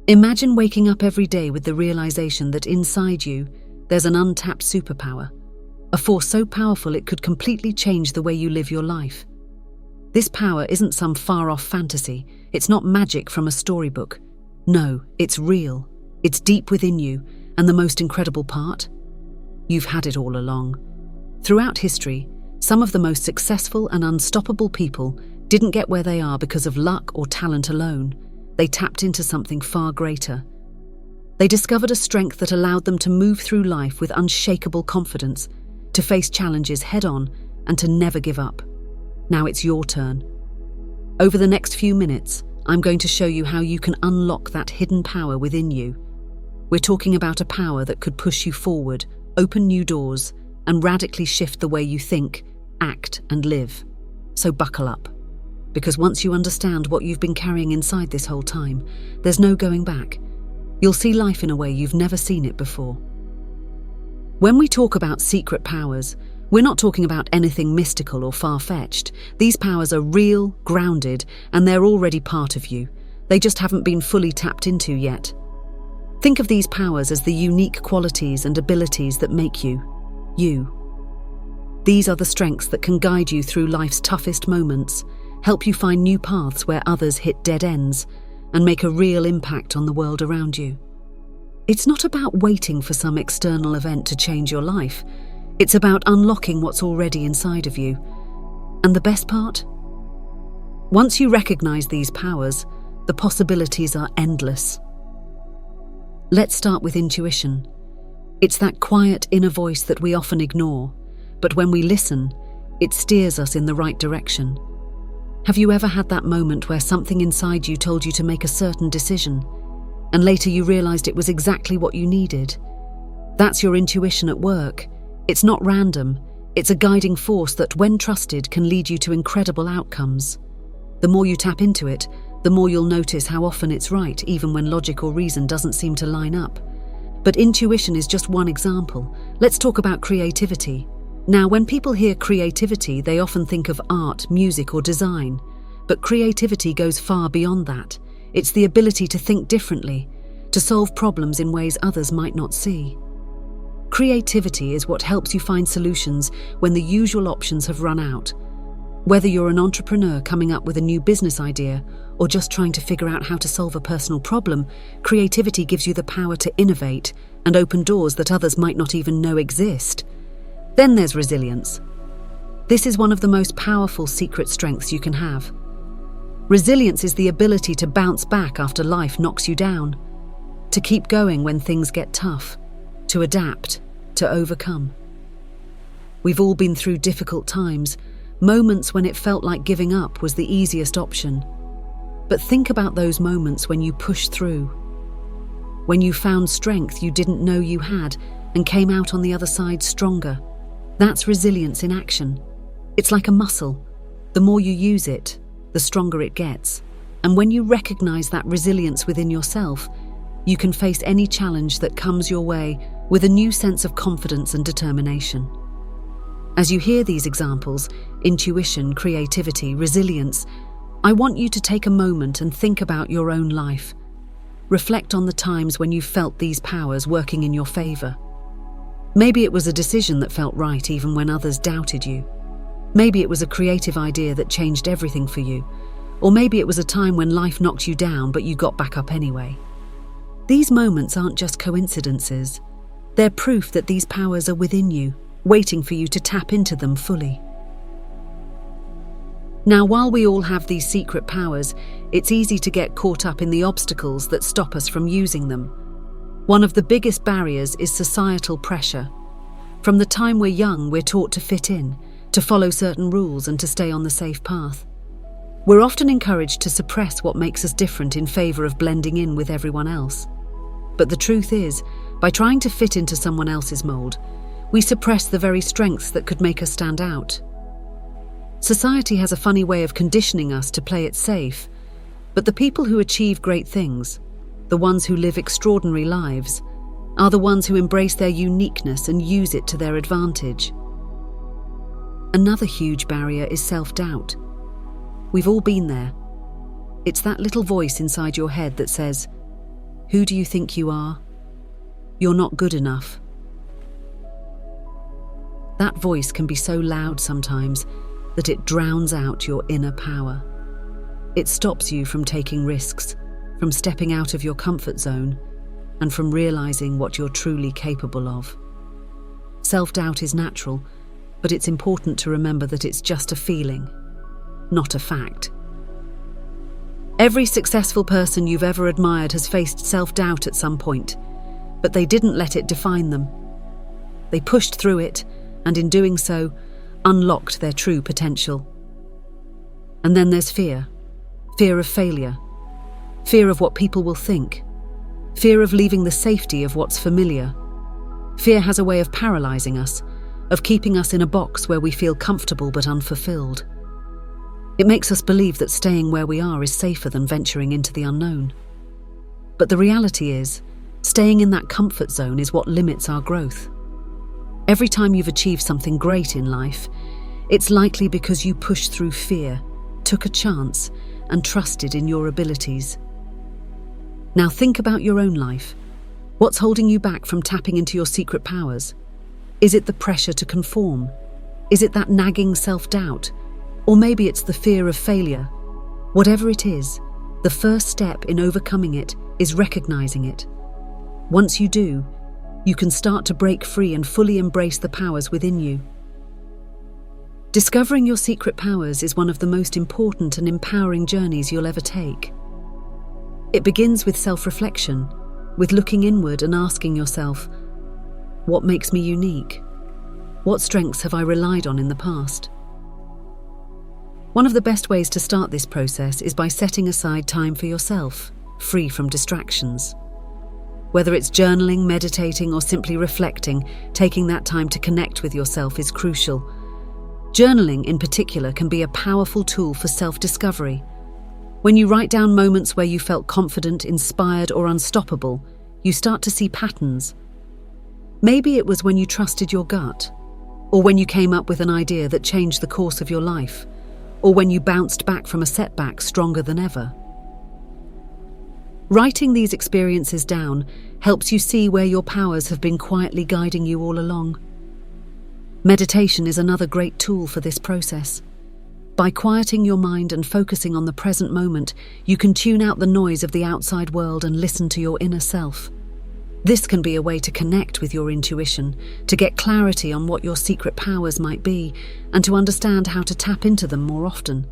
Imagine waking up every day with the realization that inside you, there's an untapped superpower, a force so powerful it could completely change the way you live your life. This power isn't some far-off fantasy. It's not magic from a storybook. No, it's real. It's deep within you, and the most incredible part? You've had it all along. Throughout history, some of the most successful and unstoppable people didn't get where they are because of luck or talent alone. They tapped into something far greater. They discovered a strength that allowed them to move through life with unshakable confidence, to face challenges head-on, and to never give up. Now it's your turn. Over the next few minutes, I'm going to show you how you can unlock that hidden power within you. We're talking about a power that could push you forward, open new doors, and radically shift the way you think, act, and live. So buckle up. Because once you understand what you've been carrying inside this whole time, there's no going back. You'll see life in a way you've never seen it before. When we talk about secret powers, we're not talking about anything mystical or far-fetched. These powers are real, grounded, and they're already part of you. They just haven't been fully tapped into yet. Think of these powers as the unique qualities and abilities that make you, you. These are the strengths that can guide you through life's toughest moments, help you find new paths where others hit dead ends, and make a real impact on the world around you. It's not about waiting for some external event to change your life. It's about unlocking what's already inside of you. And the best part? Once you recognize these powers, the possibilities are endless. Let's start with intuition. It's that quiet inner voice that we often ignore, but when we listen, it steers us in the right direction. Have you ever had that moment where something inside you told you to make a certain decision, and later you realized it was exactly what you needed? That's your intuition at work. It's not random. It's a guiding force that, when trusted, can lead you to incredible outcomes. The more you tap into it, the more you'll notice how often it's right, even when logic or reason doesn't seem to line up. But intuition is just one example. Let's talk about creativity. Now, when people hear creativity, they often think of art, music, or design. But creativity goes far beyond that. It's the ability to think differently, to solve problems in ways others might not see. Creativity is what helps you find solutions when the usual options have run out. Whether you're an entrepreneur coming up with a new business idea or just trying to figure out how to solve a personal problem, creativity gives you the power to innovate and open doors that others might not even know exist. Then there's resilience. This is one of the most powerful secret strengths you can have. Resilience is the ability to bounce back after life knocks you down, to keep going when things get tough, to adapt, to overcome. We've all been through difficult times, moments when it felt like giving up was the easiest option. But think about those moments when you pushed through, when you found strength you didn't know you had and came out on the other side stronger. That's resilience in action. It's like a muscle. The more you use it, the stronger it gets. And when you recognize that resilience within yourself, you can face any challenge that comes your way with a new sense of confidence and determination. As you hear these examples, intuition, creativity, resilience, I want you to take a moment and think about your own life. Reflect on the times when you felt these powers working in your favor. Maybe it was a decision that felt right even when others doubted you. Maybe it was a creative idea that changed everything for you. Or maybe it was a time when life knocked you down but you got back up anyway. These moments aren't just coincidences. They're proof that these powers are within you, waiting for you to tap into them fully. Now, while we all have these secret powers, it's easy to get caught up in the obstacles that stop us from using them. One of the biggest barriers is societal pressure. From the time we're young, we're taught to fit in, to follow certain rules and to stay on the safe path. We're often encouraged to suppress what makes us different in favor of blending in with everyone else. But the truth is, by trying to fit into someone else's mold, we suppress the very strengths that could make us stand out. Society has a funny way of conditioning us to play it safe, but the people who achieve great things, the ones who live extraordinary lives, are the ones who embrace their uniqueness and use it to their advantage. Another huge barrier is self-doubt. We've all been there. It's that little voice inside your head that says, Who do you think you are? You're not good enough. That voice can be so loud sometimes that it drowns out your inner power. It stops you from taking risks, from stepping out of your comfort zone, and from realizing what you're truly capable of. Self-doubt is natural, but it's important to remember that it's just a feeling, not a fact. Every successful person you've ever admired has faced self-doubt at some point, but they didn't let it define them. They pushed through it, and in doing so, unlocked their true potential. And then there's fear. Fear of failure. Fear of what people will think. Fear of leaving the safety of what's familiar. Fear has a way of paralyzing us, of keeping us in a box where we feel comfortable but unfulfilled. It makes us believe that staying where we are is safer than venturing into the unknown. But the reality is, staying in that comfort zone is what limits our growth. Every time you've achieved something great in life, it's likely because you pushed through fear, took a chance, and trusted in your abilities. Now think about your own life. What's holding you back from tapping into your secret powers? Is it the pressure to conform? Is it that nagging self-doubt? Or maybe it's the fear of failure. Whatever it is, the first step in overcoming it is recognizing it. Once you do, you can start to break free and fully embrace the powers within you. Discovering your secret powers is one of the most important and empowering journeys you'll ever take. It begins with self-reflection, with looking inward and asking yourself, what makes me unique? What strengths have I relied on in the past? One of the best ways to start this process is by setting aside time for yourself, free from distractions. Whether it's journaling, meditating, or simply reflecting, taking that time to connect with yourself is crucial. Journaling, in particular, can be a powerful tool for self-discovery. When you write down moments where you felt confident, inspired, or unstoppable, you start to see patterns. Maybe it was when you trusted your gut, or when you came up with an idea that changed the course of your life, or when you bounced back from a setback stronger than ever. Writing these experiences down helps you see where your powers have been quietly guiding you all along. Meditation is another great tool for this process. By quieting your mind and focusing on the present moment, you can tune out the noise of the outside world and listen to your inner self. This can be a way to connect with your intuition, to get clarity on what your secret powers might be, and to understand how to tap into them more often.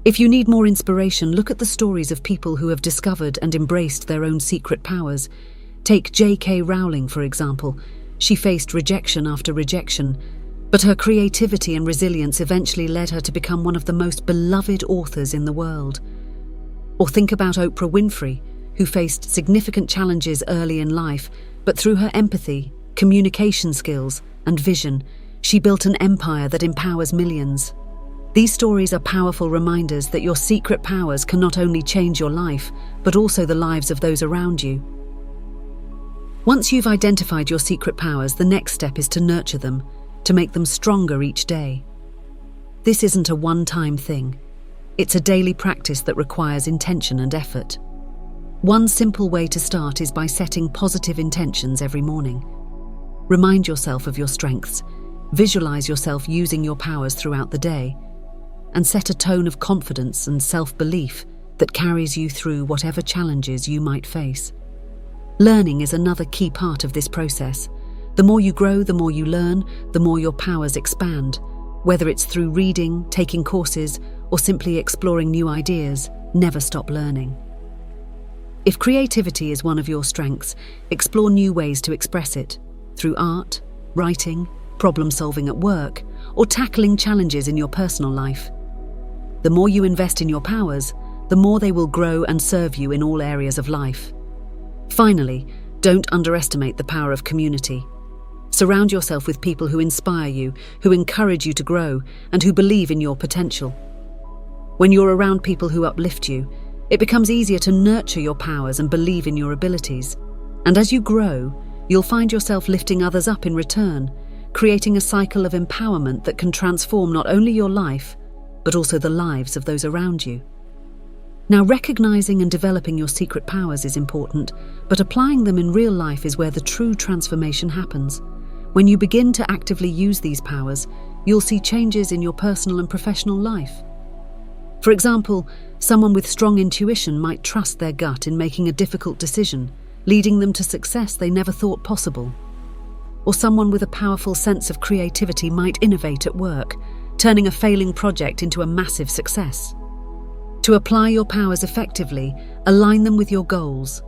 If you need more inspiration, look at the stories of people who have discovered and embraced their own secret powers. Take J.K. Rowling, for example. She faced rejection after rejection, but her creativity and resilience eventually led her to become one of the most beloved authors in the world. Or think about Oprah Winfrey, who faced significant challenges early in life, but through her empathy, communication skills, and vision, she built an empire that empowers millions. These stories are powerful reminders that your secret powers can not only change your life, but also the lives of those around you. Once you've identified your secret powers, the next step is to nurture them, to make them stronger each day. This isn't a one-time thing. It's a daily practice that requires intention and effort. One simple way to start is by setting positive intentions every morning. Remind yourself of your strengths, visualize yourself using your powers throughout the day, and set a tone of confidence and self-belief that carries you through whatever challenges you might face. Learning is another key part of this process. The more you grow, the more you learn, the more your powers expand. Whether it's through reading, taking courses, or simply exploring new ideas, never stop learning. If creativity is one of your strengths, explore new ways to express it, through art, writing, problem-solving at work, or tackling challenges in your personal life. The more you invest in your powers, the more they will grow and serve you in all areas of life. Finally, don't underestimate the power of community. Surround yourself with people who inspire you, who encourage you to grow, and who believe in your potential. When you're around people who uplift you, it becomes easier to nurture your powers and believe in your abilities. And as you grow, you'll find yourself lifting others up in return, creating a cycle of empowerment that can transform not only your life, but also the lives of those around you. Now, recognizing and developing your secret powers is important, but applying them in real life is where the true transformation happens. When you begin to actively use these powers, you'll see changes in your personal and professional life. For example, someone with strong intuition might trust their gut in making a difficult decision, leading them to success they never thought possible. Or someone with a powerful sense of creativity might innovate at work, turning a failing project into a massive success. To apply your powers effectively, align them with your goals.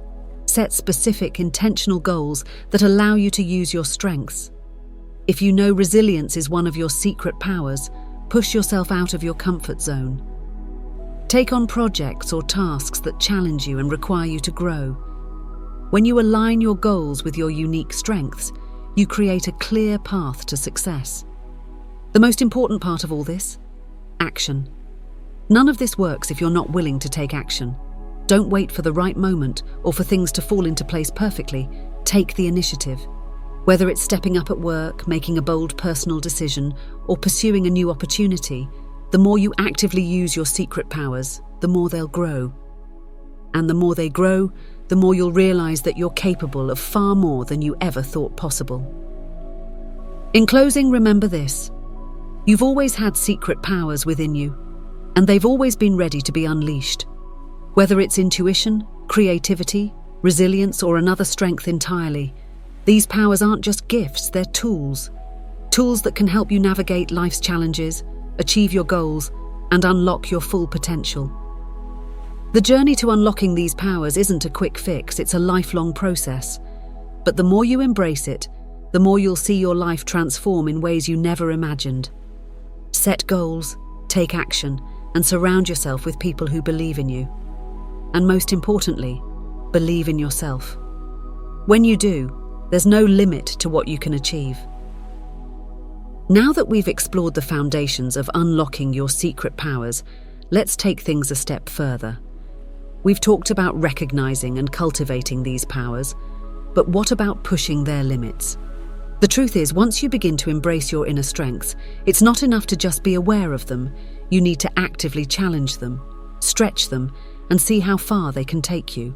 Set specific, intentional goals that allow you to use your strengths. If you know resilience is one of your secret powers, push yourself out of your comfort zone. Take on projects or tasks that challenge you and require you to grow. When you align your goals with your unique strengths, you create a clear path to success. The most important part of all this? Action. None of this works if you're not willing to take action. Don't wait for the right moment or for things to fall into place perfectly. Take the initiative. Whether it's stepping up at work, making a bold personal decision, or pursuing a new opportunity, the more you actively use your secret powers, the more they'll grow. And the more they grow, the more you'll realize that you're capable of far more than you ever thought possible. In closing, remember this. You've always had secret powers within you, and they've always been ready to be unleashed. Whether it's intuition, creativity, resilience, or another strength entirely, these powers aren't just gifts, they're tools. Tools that can help you navigate life's challenges, achieve your goals, and unlock your full potential. The journey to unlocking these powers isn't a quick fix, it's a lifelong process. But the more you embrace it, the more you'll see your life transform in ways you never imagined. Set goals, take action, and surround yourself with people who believe in you. And most importantly, believe in yourself. When you do, there's no limit to what you can achieve. Now that we've explored the foundations of unlocking your secret powers, let's take things a step further. We've talked about recognizing and cultivating these powers, but what about pushing their limits? The truth is, once you begin to embrace your inner strengths, it's not enough to just be aware of them. You need to actively challenge them, stretch them, and see how far they can take you.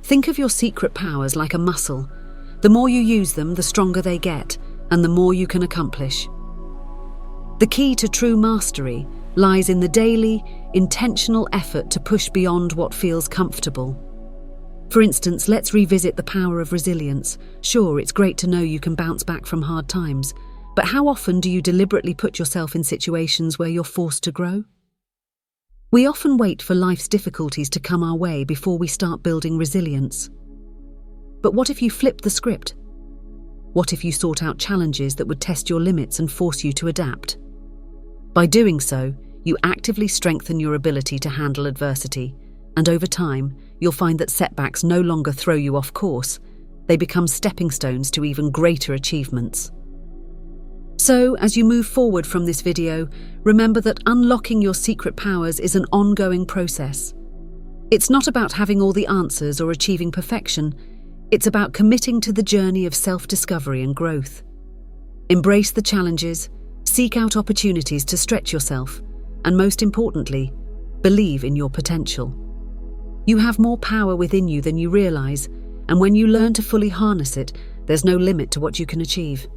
Think of your secret powers like a muscle. The more you use them, the stronger they get, and the more you can accomplish. The key to true mastery lies in the daily, intentional effort to push beyond what feels comfortable. For instance, let's revisit the power of resilience. Sure, it's great to know you can bounce back from hard times, but how often do you deliberately put yourself in situations where you're forced to grow? We often wait for life's difficulties to come our way before we start building resilience. But what if you flipped the script? What if you sought out challenges that would test your limits and force you to adapt? By doing so, you actively strengthen your ability to handle adversity, and over time, you'll find that setbacks no longer throw you off course. They become stepping stones to even greater achievements. So, as you move forward from this video, remember that unlocking your secret powers is an ongoing process. It's not about having all the answers or achieving perfection. It's about committing to the journey of self-discovery and growth. Embrace the challenges, seek out opportunities to stretch yourself, and most importantly, believe in your potential. You have more power within you than you realize, and when you learn to fully harness it, there's no limit to what you can achieve.